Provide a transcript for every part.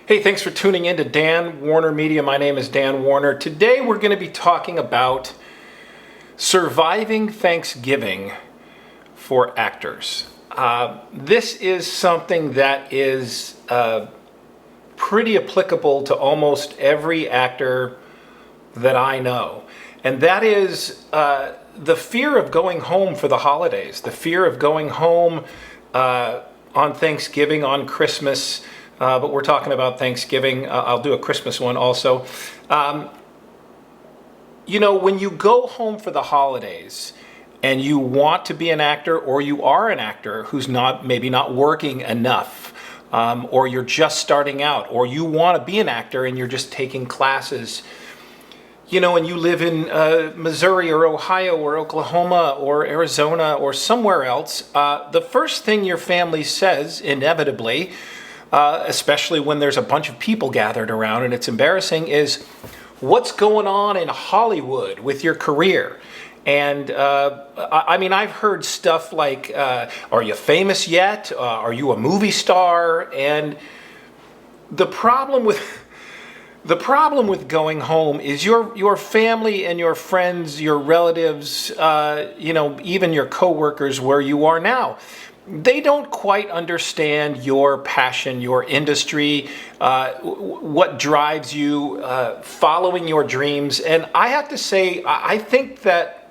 Hey, thanks for tuning in to Dan Warner Media. My name is Dan Warner. Today we're going to be talking about surviving Thanksgiving for actors. This is something that is pretty applicable to almost every actor that I know. And that is the fear of going home for the holidays, the fear of going home on Thanksgiving, on Christmas. But we're talking about Thanksgiving. I'll do a Christmas one also. When you go home for the holidays and you want to be an actor, or you are an actor who's maybe not working enough, or you're just starting out, or you want to be an actor and you're just taking classes, and you live in Missouri or Ohio or Oklahoma or Arizona or somewhere else, the first thing your family says, inevitably, especially when there's a bunch of people gathered around and it's embarrassing, is what's going on in Hollywood with your career? And I've heard stuff like, are you famous yet? Are you a movie star? And the problem with going home is your family and your friends, your relatives, even your coworkers where you are now, they don't quite understand your passion, your industry, what drives you, following your dreams. And I have to say, I think that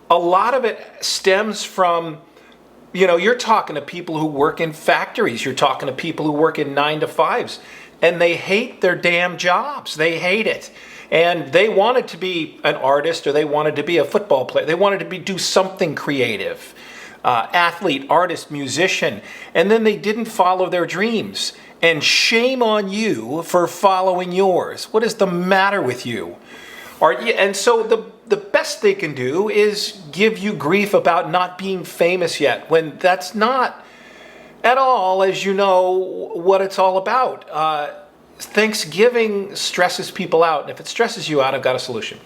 a lot of it stems from, you're talking to people who work in factories, you're talking to people who work in 9-to-5s, and they hate their damn jobs. They hate it. And they wanted to be an artist, or they wanted to be a football player. They wanted to do something creative. Athlete, artist, musician, and then they didn't follow their dreams. And shame on you for following yours. What is the matter with you? And so the best they can do is give you grief about not being famous yet, when that's not at all, as you know, what it's all about. Thanksgiving stresses people out, and if it stresses you out, I've got a solution.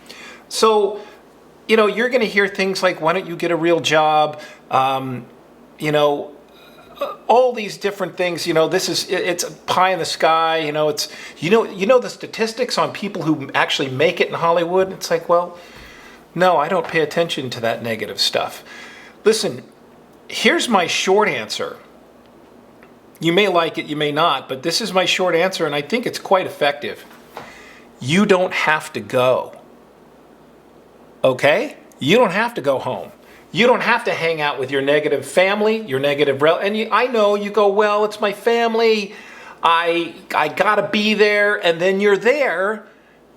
So, you're going to hear things like, why don't you get a real job? All these different things. It's a pie in the sky. It's the statistics on people who actually make it in Hollywood. It's like, well, no, I don't pay attention to that negative stuff. Listen, here's my short answer. You may like it, you may not, but this is my short answer, and I think it's quite effective. You don't have to go. Okay? You don't have to go home. You don't have to hang out with your negative family, your negative and I know you go, well, it's my family. I gotta be there, and then you're there,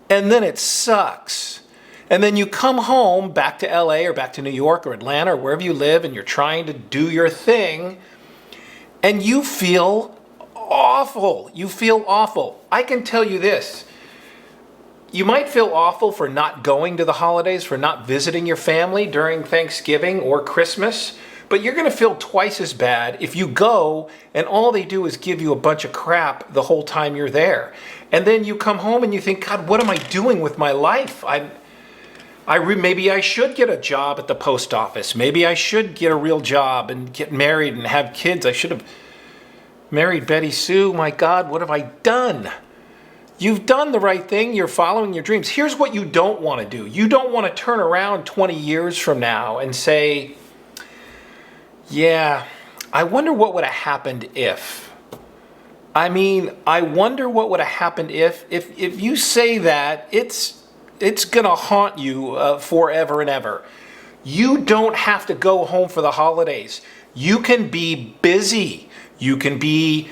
and then it sucks. And then you come home back to LA or back to New York or Atlanta or wherever you live, and you're trying to do your thing, and you feel awful. You feel awful. I can tell you this. You might feel awful for not going to the holidays, for not visiting your family during Thanksgiving or Christmas, but you're going to feel twice as bad if you go and all they do is give you a bunch of crap the whole time you're there. And then you come home and you think, God, what am I doing with my life? Maybe I should get a job at the post office. Maybe I should get a real job and get married and have kids. I should have married Betty Sue. My God, what have I done? You've done the right thing. You're following your dreams. Here's what you don't want to do. You don't want to turn around 20 years from now and say, yeah, I wonder what would have happened if. I wonder what would have happened if you say that, it's going to haunt you forever and ever. You don't have to go home for the holidays. You can be busy. You can be...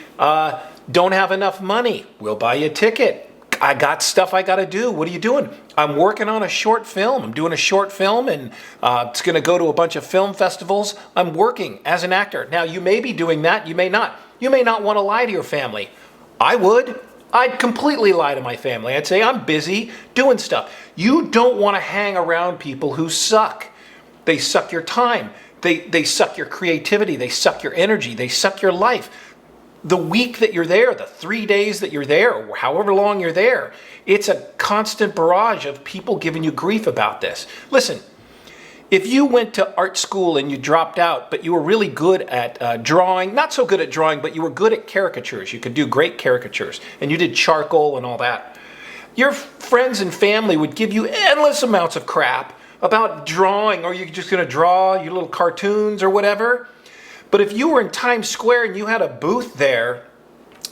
don't have enough money. We'll buy you a ticket. I got stuff I got to do. What are you doing? I'm working on a short film. I'm doing a short film, and it's going to go to a bunch of film festivals. I'm working as an actor. Now, you may be doing that. You may not. You may not want to lie to your family. I would. I'd completely lie to my family. I'd say, I'm busy doing stuff. You don't want to hang around people who suck. They suck your time. They suck your creativity. They suck your energy. They suck your life. The week that you're there, the 3 days that you're there, or however long you're there, it's a constant barrage of people giving you grief about this. Listen, if you went to art school and you dropped out, but you were really good at drawing, not so good at drawing, but you were good at caricatures, you could do great caricatures, and you did charcoal and all that, your friends and family would give you endless amounts of crap about drawing, or you're just going to draw your little cartoons or whatever. But if you were in Times Square and you had a booth there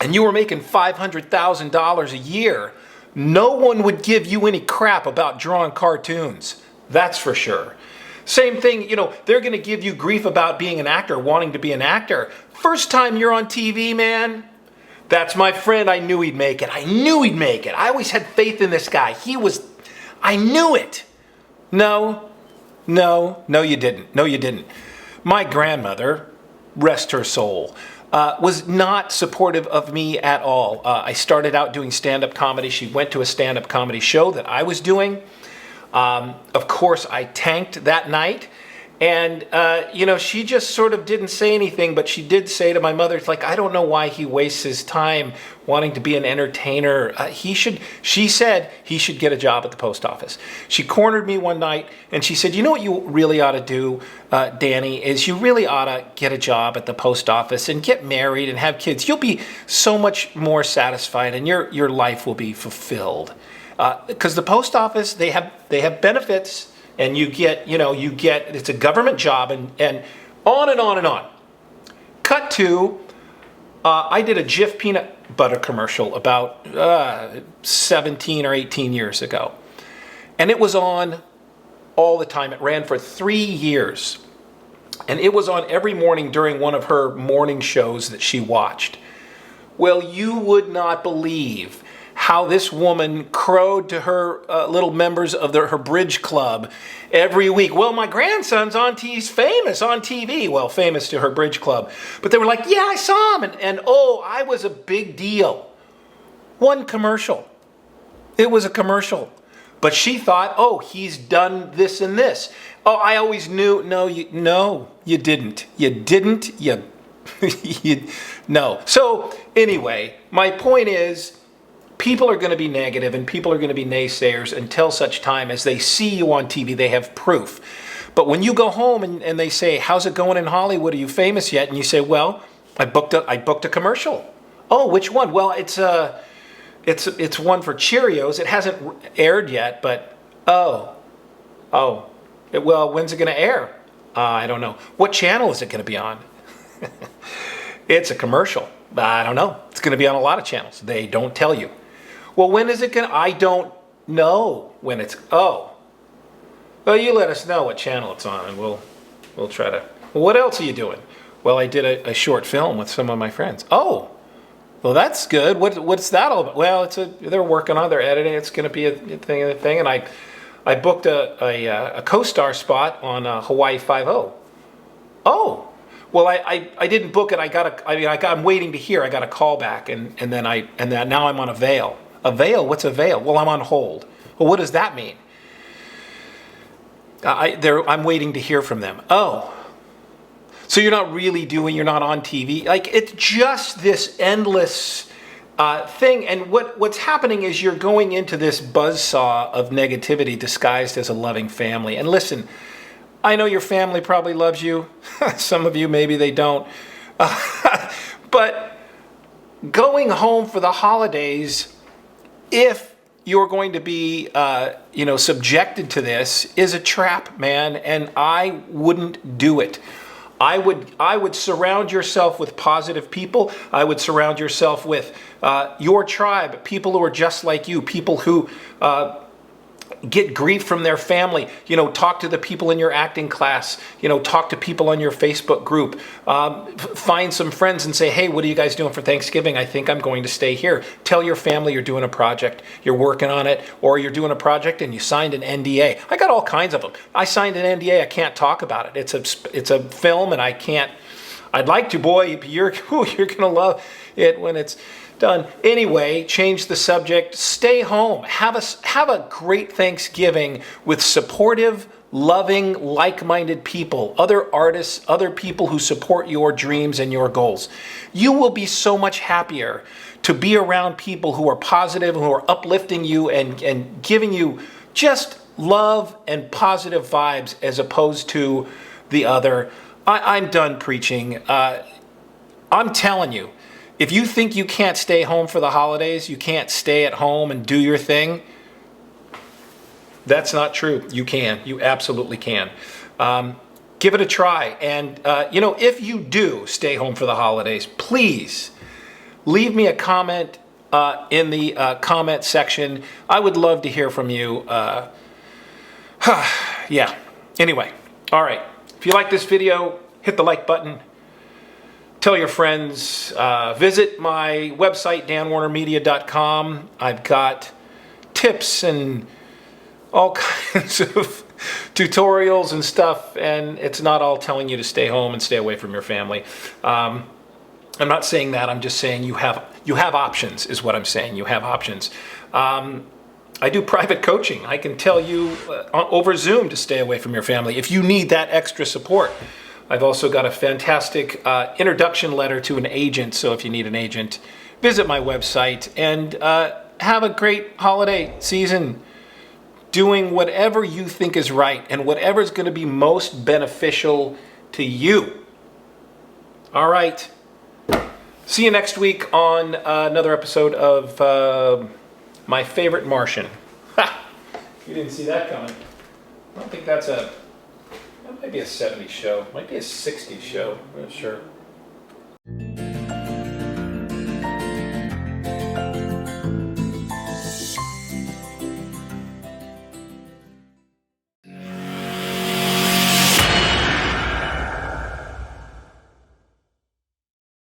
and you were making $500,000 a year, no one would give you any crap about drawing cartoons. That's for sure. Same thing, they're going to give you grief about being an actor, wanting to be an actor. First time you're on TV, man, that's my friend. I knew he'd make it. I knew he'd make it. I always had faith in this guy. I knew it. No, you didn't. No, you didn't. My grandmother, rest her soul, was not supportive of me at all. I started out doing stand-up comedy. She went to a stand-up comedy show that I was doing. Of course, I tanked that night. And, she just sort of didn't say anything, but she did say to my mother, it's like, I don't know why he wastes his time wanting to be an entertainer. She said he should get a job at the post office. She cornered me one night and she said, you know what you really ought to do, Danny, is you really ought to get a job at the post office and get married and have kids. You'll be so much more satisfied and your life will be fulfilled. Because the post office, they have benefits. And you get, it's a government job and on and on and on. Cut to, I did a Jif peanut butter commercial about 17 or 18 years ago. And it was on all the time. It ran for 3 years. And it was on every morning during one of her morning shows that she watched. Well, you would not believe how this woman crowed to her little members of her bridge club every week. Well, my grandson's he's famous on TV. Well, famous to her bridge club. But they were like, yeah, I saw him. And I was a big deal. One commercial. It was a commercial. But she thought, he's done this and this. I always knew. No, you didn't. You didn't. No. So anyway, my point is, people are going to be negative and people are going to be naysayers until such time as they see you on TV, they have proof. But when you go home and they say, how's it going in Hollywood? Are you famous yet? And you say, well, I booked a commercial. Oh, which one? Well, it's one for Cheerios. It hasn't aired yet, but well, when's it going to air? I don't know. What channel is it going to be on? It's a commercial. I don't know. It's going to be on a lot of channels. They don't tell you. Well, when is it going to? I don't know when it's. Well, you let us know what channel it's on, and we'll try to. Well, what else are you doing? Well, I did a short film with some of my friends. Oh, well, that's good. What's that all about? Well, they're working on. They're editing. It's going to be a thing. And I booked a co-star spot on Hawaii Five-0. Oh. Well, I didn't book it. I'm waiting to hear. I got a call back, and then now I'm on a veil. A veil? What's a veil? Well, I'm on hold. Well, what does that mean? I'm waiting to hear from them. Oh, so you're not on TV? Like, it's just this endless thing. And what's happening is you're going into this buzzsaw of negativity disguised as a loving family. And listen, I know your family probably loves you. Some of you, maybe they don't. But going home for the holidays, if you're going to be, subjected to this, is a trap, man. And I wouldn't do it. I would surround yourself with positive people. I would surround yourself with your tribe, people who are just like you, people who get grief from their family. Talk to the people in your acting class. Talk to people on your Facebook group. Find some friends and say, hey, what are you guys doing for Thanksgiving? I think I'm going to stay here. Tell your family you're doing a project, you're working on it, or you're doing a project and you signed an NDA. I got all kinds of them. I signed an NDA. I can't talk about it. It's a film, and I can't. I'd like to, boy. You're gonna love it when it's done. Anyway, change the subject. Stay home. Have a great Thanksgiving with supportive, loving, like-minded people, other artists, other people who support your dreams and your goals. You will be so much happier to be around people who are positive, who are uplifting you and giving you just love and positive vibes as opposed to the other. I'm done preaching. I'm telling you, if you think you can't stay home for the holidays, you can't stay at home and do your thing, that's not true. You can. You absolutely can. Give it a try. And, if you do stay home for the holidays, please leave me a comment in the comment section. I would love to hear from you. Yeah. Anyway, all right. If you like this video, hit the like button. Tell your friends. Visit my website, danwarnermedia.com. I've got tips and all kinds of tutorials and stuff, and it's not all telling you to stay home and stay away from your family. I'm not saying that. I'm just saying you have options, is what I'm saying. You have options. I do private coaching. I can tell you over Zoom to stay away from your family if you need that extra support. I've also got a fantastic introduction letter to an agent, so if you need an agent, visit my website and have a great holiday season doing whatever you think is right and whatever is going to be most beneficial to you. All right. See you next week on another episode of My Favorite Martian. Ha! You didn't see that coming. I don't think that might be a 70s show. Might be a 60s show. I'm not sure.